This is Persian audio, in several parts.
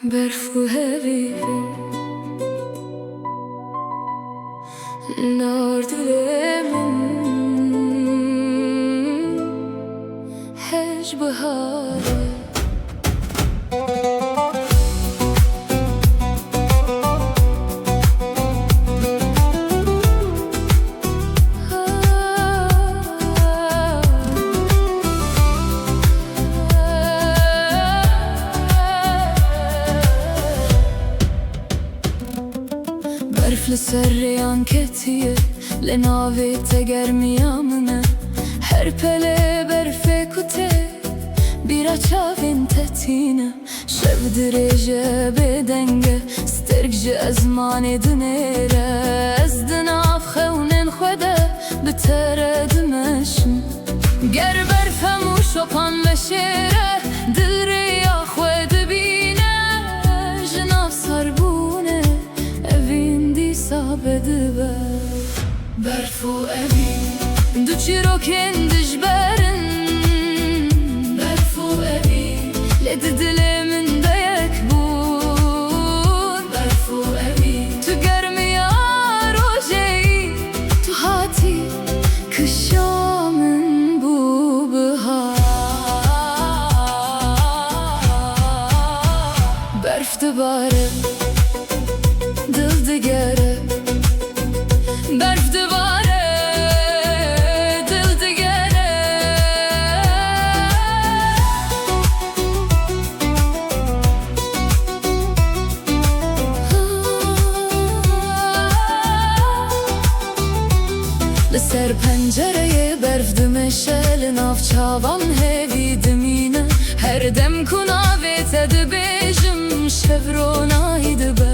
برفو حبیبی نار دلمون هج بهاره برف لسریان کتیه لناوی تگرمیامنه هر پله برف کته بیرا چاوین تتینه شب درجه بدنگه سترگ از مانی دنیره از دناف خونن خوده بتردمشم گر برفمو شپان بشیره دل ریا خود بینه جناف سربونه evin disa bedebe برفو evin du çiroken dijberin برفو evin led dilimin dayak bun برفو evin tu germiya rojey tu hati kışamın bu bahar برف dibare برف دوباره دل دیگره لسر پنجره برف دمشل ناف چاوان هوی دمینه هر دم کناوی تد بیجم شفرونای دبه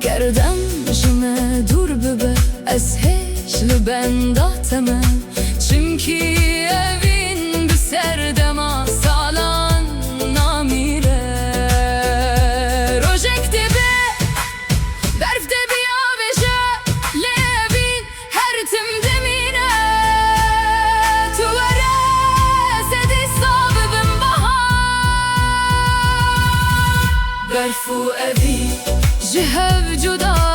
گردم جمه دور ببه از هیچ لبن داتمه چمکی evin bir serdema salan namire rojek dibe berf debi aveje levin her tim demine tu vere sedi sabibim bahar berfu evi jihev juda